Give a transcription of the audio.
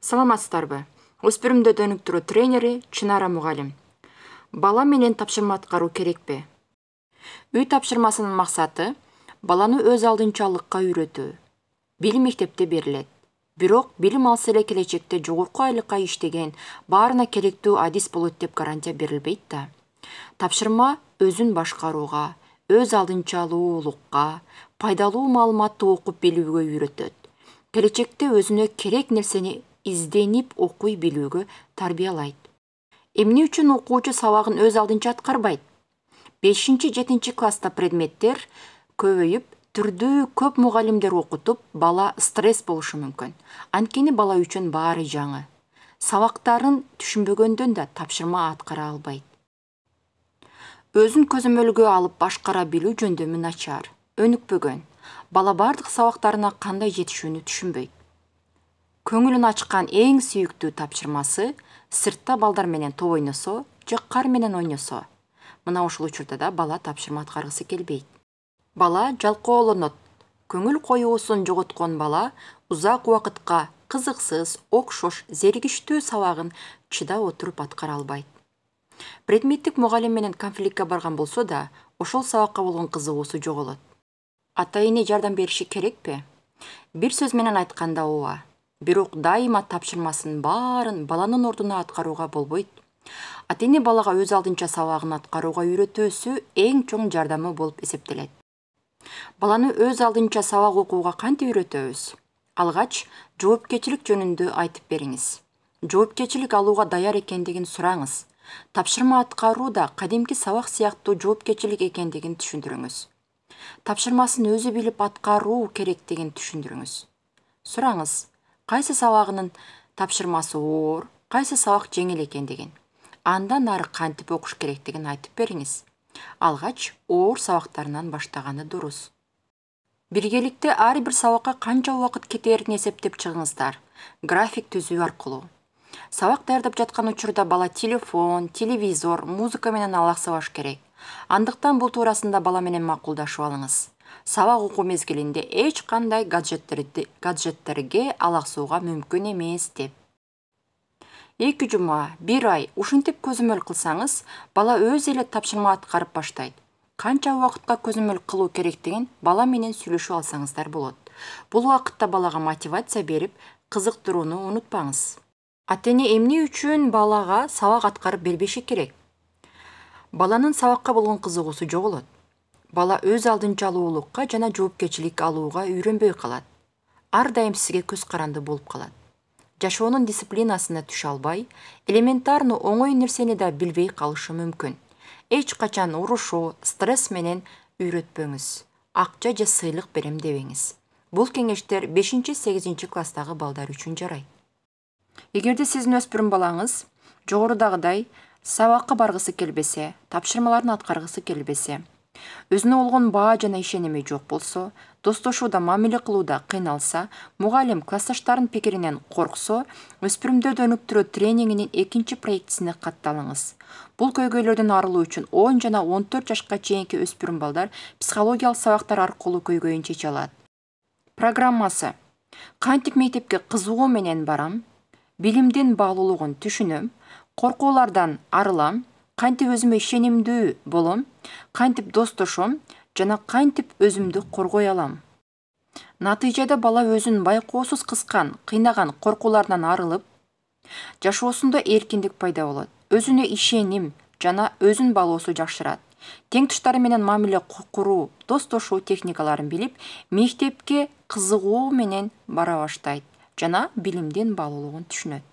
Саламатсыздарбы? Өспүрүмдү өнүктүрүү тренери Чынара мугалим. Бала менен тапшырма аткаруу керекпи? Үй тапшырмасынын максаты баланы өз алдынчалыкка үйрөтүү. Билим мектепте берилет. Бирок билим алса эле келечекте жогорку айлыкка иштеген баарына керектүү адис болот деп гарантия берилбейт да. Тапшырма өзүн башкарууга, өз алдынчалуулукка, пайдалуу маалыматты окуп билүүгө үйрөтөт. Келечекте өзүнө керек нерсени изденип окуй билүүгө тарбиялайт. Эмне үчүн окуучу сабагын өз алдынча аткарбайт? 5-7 класста предметтер көбөйүп, түрдүү көп мугалимдер окутуп, бала стресс болушу мүмкүн. Анткени бала үчүн баары жаңы. Сабактарын түшүнбөгөндөн да тапшырма аткара албайт. Өзүн көзөмөлгө алып башкара билүү жөндөмү начар, өнүкпөгөн. Бала бардык сабактарына кандай жетишүүнү түшүнбөйт. Көңүлүн ачкан эң сүйүктүү тапшырмасы сыртта балдар менен топ ойносо же кар менен ойносо. Мына ушул учурда да бала тапшырма аткаргысы келбейт. Бала жалкоолонот. Көңүл коюусун жоготкон бала узак убакытка кызыксыз, окшош, зеригиштүү сабагын чыдап отуруп аткара албайт. Предметтик мугалим менен конфликтке барган болсо да, ошол сабакка болгон кызыгуусу жоголот. Ата-эне жардам бериши керекпи? Бир сөз менен айтканда ооба. Бирок дайыма тапшырмасын баарын баланын ордуна аткарууга болбойт. Ата-эне балага өз алдынча сабагын аткарууга үйрөтүүсү эң чоң жардамы болуп эсептелет. Баланы өз алдынча сабак окууга кантип үйрөтөбүз? Алгач, жоопкерчилик жөнүндө айтып бериңиз. Жоопкерчилик алууга даяр экендигин сураңыз. Тапшырма аткаруу да кадимки сабак сыяктуу жоопкерчилик экендигин түшүндүрүңүз. Тапшырмасын өзү билип аткаруу керектигин түшүндүрүңүз. Сураңыз, кайсы сабагынын тапшырмасы оор, кайсы сабак жеңил экендигин. Андан ары кантип окуш керектигин айтып бериңиз. Алгач, оор сабактарынан баштаганы дурус. Биргеликте ар бир сабакка канча убакыт кетээрин эсептеп чыгыңыздар. График түзүү аркылуу. Сабак даярдап жаткан учурда бала телефон, телевизор, музыка менен алаксабаш керек. Андыктан бул туурасында бала менен макулдашып алыңыз. Сабак окуу мезгилинде эч кандай гаджеттерге алаксууга мүмкүн эмес деп. 2 жума, 1 ай ушинтип көзөмөл кылсаңыз, бала өз эле тапшырма аткарып баштайт. Канча убакытка көзөмөл кылуу керектигин бала менен сүйлөшүп алсаңыздар болот. Бул убакытта балага мотивация берип, кызыктырууну унутпаңыз. Ата-эне эмне үчүн балага сабак аткарып бербеши керек? Баланын сабакка болгон кызыгуусу жоголот. Бала өз алдынчалуулукка жана жоопкерчилик алууга үйрөнбөй калат. Ар дайым сизге көз каранды болуп калат. Жашоонун дисциплинасына түшө албай, элементарно оңой нерсени да билбей калышы мүмкүн. Эч качан урушуу, стресс менен үйрөтпөңүз. Акча же сыйлык берем дебеңиз. Бул кеңештер 5-8 класстагы балдар үчүн жарайт. Эгерде сиздин өспүрүм балаңыз жогорудагыдай сабакка баргысы келбесе, тапшырмаларын аткаргысы келбесе, өзүнө болгон баа жана ишеними жок болсо, достошууда мамиле кылууда кыйналса, мугалим классташтарынын пикиринен корксо, өспүрүмдөрдү өнүктүрүү тренингинин 2 проектисине катталыңыз. Бул көйгөйлөрдөн арылуу үчүн 10 жана 14 жашка чейинки өспүрүм балдар психологиялык сабактар аркылуу көйгөйүн чече алат. Программасы: кантип мектепке кызыгуу менен барам, билимдин баалуулугун түшүнөм, коркуулардан арылам, кантип өзүмө ишенимдүү болом, кантип достошом жана кантип өзүмдү коргой алам. Натыйжада бала өзүн байкоосуз кыскан, кыйнаган коркуулардан арылып, жашоосунда эркиндик пайда болот. Өзүнө ишеним жана өзүн баалоосу жакшырат. Тең туштары менен мамиле куруу, достошуу техникаларын билип, мектепке кызыгуу менен бара баштайт жана билимдин баалуулугун түшүнөт.